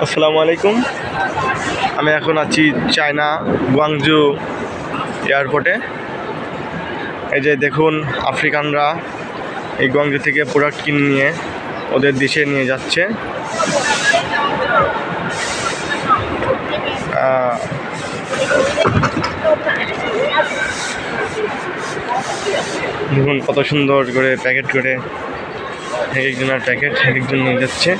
আসসালামু আলাইকুম। আমি এখন আছি চায়না গুয়াংজু এয়ারপোর্টে। এই যে দেখুন, আফ্রিকানরা এই গুয়াংজু থেকে প্রোডাক্ট কিনে নিয়ে ওদের দেশে নিয়ে যাচ্ছে। দেখুন কত সুন্দর করে প্যাকেট করে এক একজনের প্যাকেট এক একজন নিয়ে যাচ্ছে।